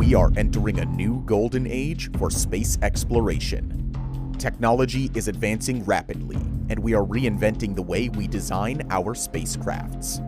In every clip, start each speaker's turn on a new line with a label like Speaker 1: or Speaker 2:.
Speaker 1: We are entering a new golden age for space exploration. Technology is advancing rapidly, and we are reinventing the way we design our spacecrafts.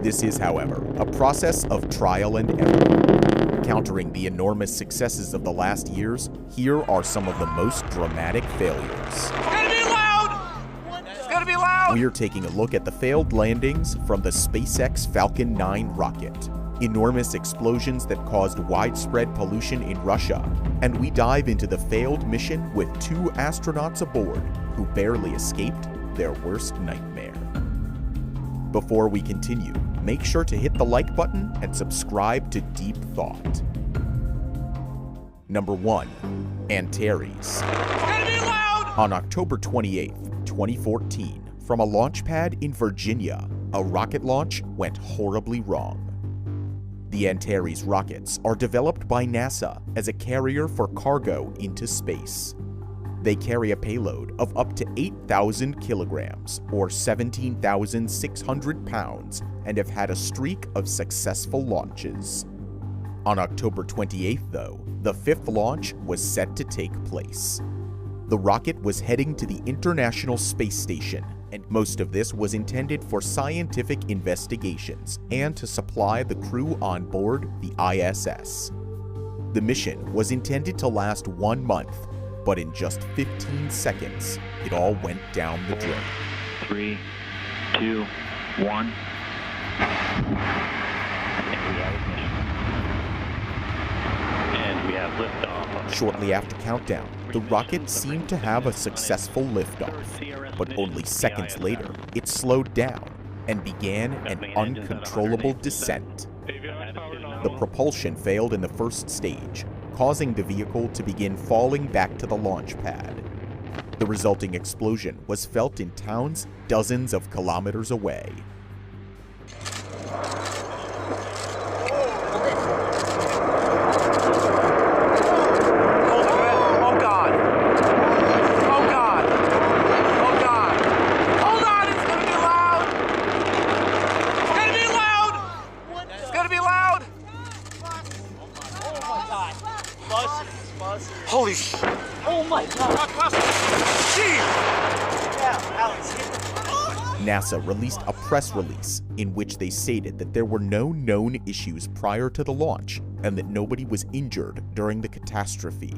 Speaker 1: This is, however, a process of trial and error. Countering the enormous successes of the last years, here are some of the most dramatic failures.
Speaker 2: It's gonna be loud! It's gonna be loud!
Speaker 1: We are taking a look at the failed landings from the SpaceX Falcon 9 rocket, enormous explosions that caused widespread pollution in Russia, and we dive into the failed mission with 2 astronauts aboard who barely escaped their worst nightmare. Before we continue, make sure to hit the like button and subscribe to Deep Thought. Number 1. Antares. On October 28, 2014, from a launch pad in Virginia, a rocket launch went horribly wrong. The Antares rockets are developed by NASA as a carrier for cargo into space. They carry a payload of up to 8,000 kilograms, or 17,600 pounds, and have had a streak of successful launches. On October 28th, though, the 5th launch was set to take place. The rocket was heading to the International Space Station, and most of this was intended for scientific investigations and to supply the crew on board the ISS. The mission was intended to last 1 month, but in just 15 seconds, it all went down the drain.
Speaker 3: 3, 2, 1. And we have liftoff.
Speaker 1: Shortly after countdown, the rocket seemed to have a successful liftoff, but only seconds later, it slowed down and began an uncontrollable descent. The propulsion failed in the first stage, causing the vehicle to begin falling back to the launch pad. The resulting explosion was felt in towns dozens of kilometers away.
Speaker 2: Holy sh! Oh my God!
Speaker 1: NASA released a press release in which they stated that there were no known issues prior to the launch and that nobody was injured during the catastrophe.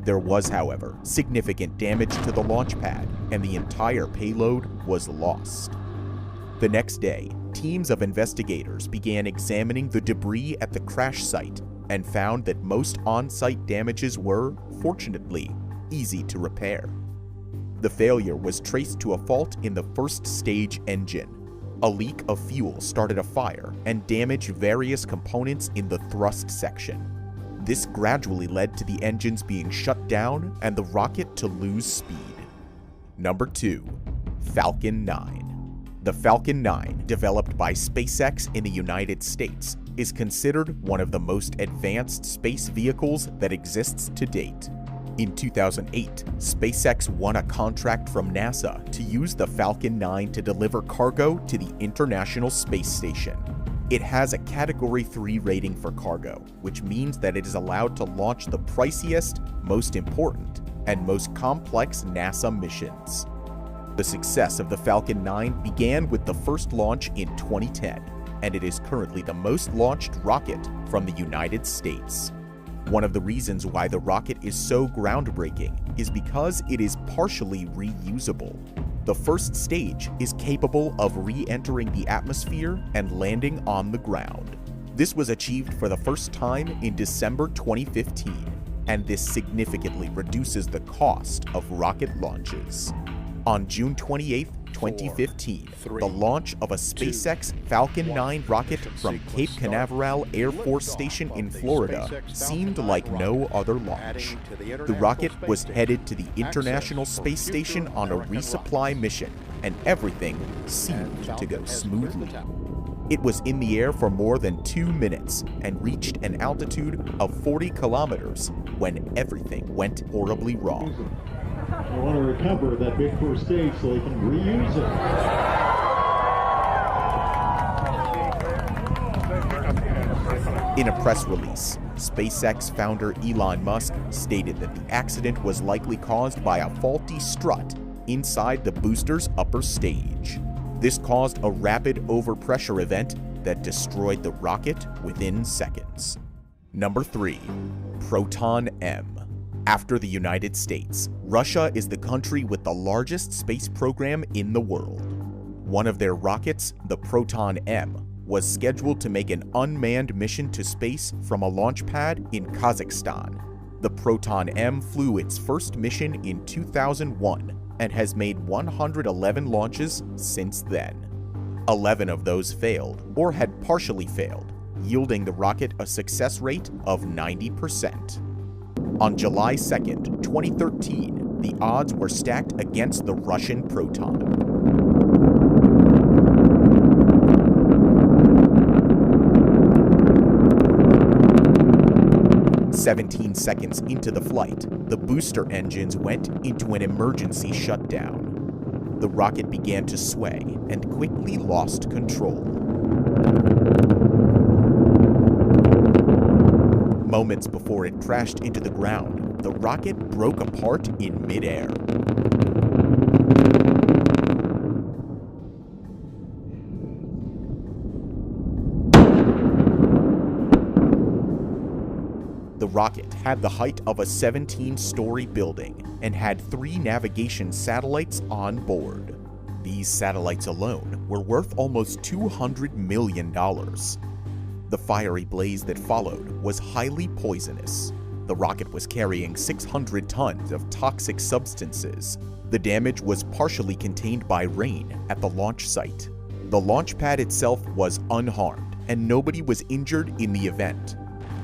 Speaker 1: There was, however, significant damage to the launch pad, and the entire payload was lost. The next day, teams of investigators began examining the debris at the crash site and found that most on-site damages were, fortunately, easy to repair. The failure was traced to a fault in the first stage engine. A leak of fuel started a fire and damaged various components in the thrust section. This gradually led to the engines being shut down and the rocket to lose speed. Number 2. Falcon 9. The Falcon 9, developed by SpaceX in the United States, is considered one of the most advanced space vehicles that exists to date. In 2008, SpaceX won a contract from NASA to use the Falcon 9 to deliver cargo to the International Space Station. It has a Category 3 rating for cargo, which means that it is allowed to launch the priciest, most important, and most complex NASA missions. The success of the Falcon 9 began with the first launch in 2010, and it is currently the most launched rocket from the United States. One of the reasons why the rocket is so groundbreaking is because it is partially reusable. The first stage is capable of re-entering the atmosphere and landing on the ground. This was achieved for the first time in December 2015, and this significantly reduces the cost of rocket launches. On June 28, 2015, the launch of a SpaceX Falcon 9 rocket from Cape Canaveral Air Force Station in Florida seemed like no other launch. The rocket was headed to the International Space Station on a resupply mission, and everything seemed to go smoothly. It was in the air for more than 2 minutes and reached an altitude of 40 kilometers when everything went horribly wrong.
Speaker 4: I want to recover that big first stage so they can reuse it.
Speaker 1: In a press release, SpaceX founder Elon Musk stated that the accident was likely caused by a faulty strut inside the booster's upper stage. This caused a rapid overpressure event that destroyed the rocket within seconds. Number 3. Proton M. After the United States, Russia is the country with the largest space program in the world. One of their rockets, the Proton M, was scheduled to make an unmanned mission to space from a launch pad in Kazakhstan. The Proton M flew its first mission in 2001 and has made 111 launches since then. 11 of those failed or had partially failed, yielding the rocket a success rate of 90%. On July 2nd, 2013, the odds were stacked against the Russian Proton. 17 seconds into the flight, the booster engines went into an emergency shutdown. The rocket began to sway and quickly lost control. Moments before it crashed into the ground, the rocket broke apart in midair. The rocket had the height of a 17-story building and had 3 navigation satellites on board. These satellites alone were worth almost $200 million. The fiery blaze that followed was highly poisonous. The rocket was carrying 600 tons of toxic substances. The damage was partially contained by rain at the launch site. The launch pad itself was unharmed, and nobody was injured in the event.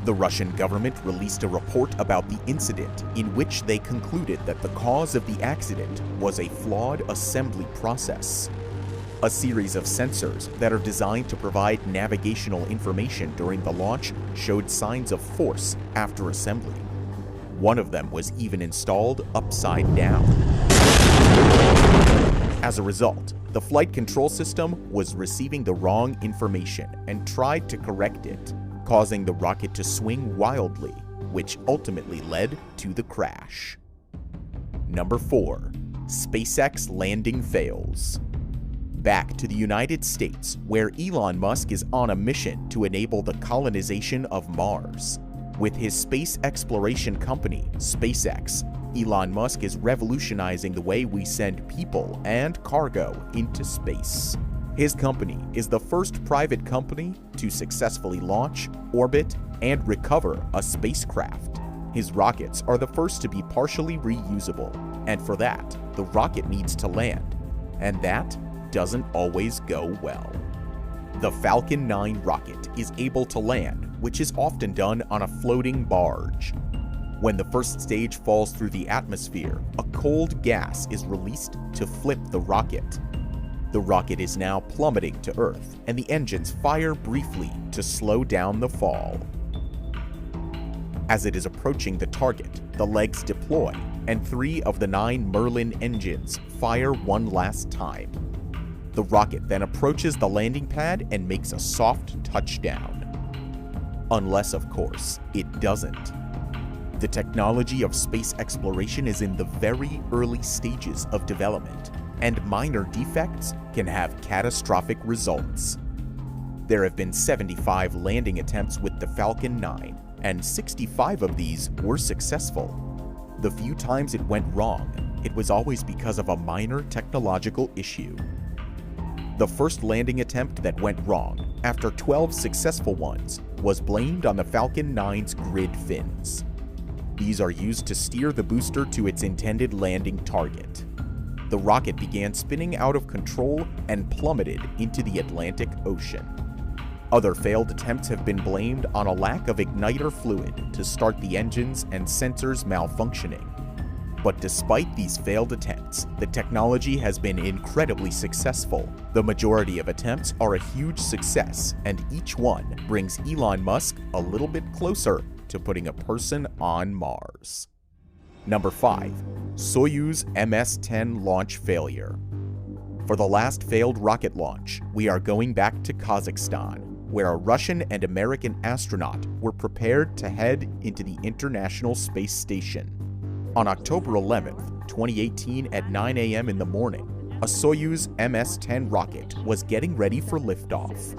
Speaker 1: The Russian government released a report about the incident in which they concluded that the cause of the accident was a flawed assembly process. A series of sensors that are designed to provide navigational information during the launch showed signs of force after assembly. One of them was even installed upside down. As a result, the flight control system was receiving the wrong information and tried to correct it, causing the rocket to swing wildly, which ultimately led to the crash. Number 4. SpaceX landing fails. Back to the United States, where Elon Musk is on a mission to enable the colonization of Mars. With his space exploration company, SpaceX, Elon Musk is revolutionizing the way we send people and cargo into space. His company is the first private company to successfully launch, orbit, and recover a spacecraft. His rockets are the first to be partially reusable, and for that, the rocket needs to land, and that doesn't always go well. The Falcon 9 rocket is able to land, which is often done on a floating barge. When the first stage falls through the atmosphere, a cold gas is released to flip the rocket. The rocket is now plummeting to Earth, and the engines fire briefly to slow down the fall. As it is approaching the target, the legs deploy, and 3 of the 9 Merlin engines fire one last time. The rocket then approaches the landing pad and makes a soft touchdown. Unless, of course, it doesn't. The technology of space exploration is in the very early stages of development, and minor defects can have catastrophic results. There have been 75 landing attempts with the Falcon 9, and 65 of these were successful. The few times it went wrong, it was always because of a minor technological issue. The first landing attempt that went wrong, after 12 successful ones, was blamed on the Falcon 9's grid fins. These are used to steer the booster to its intended landing target. The rocket began spinning out of control and plummeted into the Atlantic Ocean. Other failed attempts have been blamed on a lack of igniter fluid to start the engines and sensors malfunctioning. But despite these failed attempts, the technology has been incredibly successful. The majority of attempts are a huge success, and each one brings Elon Musk a little bit closer to putting a person on Mars. Number 5. Soyuz MS-10 launch failure. For the last failed rocket launch, we are going back to Kazakhstan, where a Russian and American astronaut were prepared to head into the International Space Station. On October 11th, 2018 at 9 a.m. in the morning, a Soyuz MS-10 rocket was getting ready for liftoff.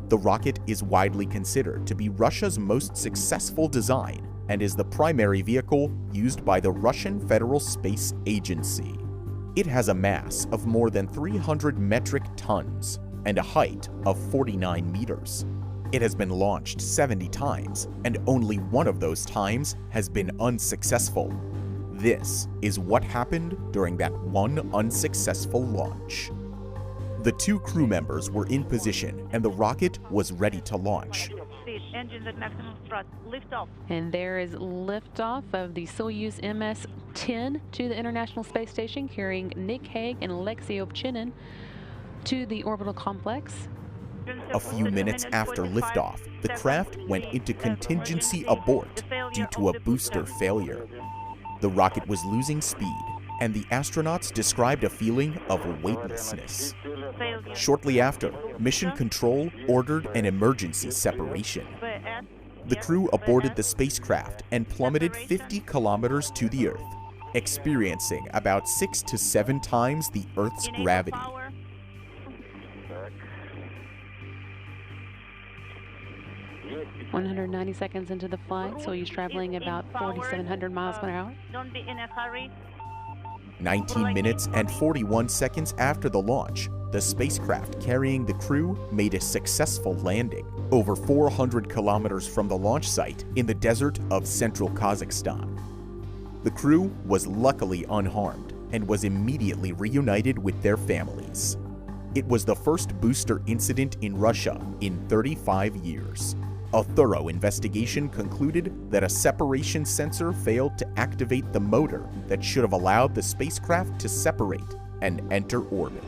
Speaker 1: The rocket is widely considered to be Russia's most successful design and is the primary vehicle used by the Russian Federal Space Agency. It has a mass of more than 300 metric tons and a height of 49 meters. It has been launched 70 times, and only one of those times has been unsuccessful. This is what happened during that one unsuccessful launch. The two crew members were in position and the rocket was ready to launch.
Speaker 5: Engines at maximum thrust. Lift off.
Speaker 6: And there is liftoff of the Soyuz MS-10 to the International Space Station, carrying Nick Hague and Alexei Ovchinin to the orbital complex.
Speaker 1: A few minutes after liftoff, the craft went into contingency abort due to a booster failure. The rocket was losing speed, and the astronauts described a feeling of weightlessness. Shortly after, Mission Control ordered an emergency separation. The crew aborted the spacecraft and plummeted 50 kilometers to the Earth, experiencing about 6 to 7 times the Earth's gravity.
Speaker 6: "190 seconds into the flight, Soyuz traveling about 4,700 miles per hour.
Speaker 5: Don't be in a hurry.
Speaker 1: 19 minutes and 41 seconds after the launch, the spacecraft carrying the crew made a successful landing over 400 kilometers from the launch site in the desert of central Kazakhstan. The crew was luckily unharmed and was immediately reunited with their families. It was the first booster incident in Russia in 35 years. A thorough investigation concluded that a separation sensor failed to activate the motor that should have allowed the spacecraft to separate and enter orbit.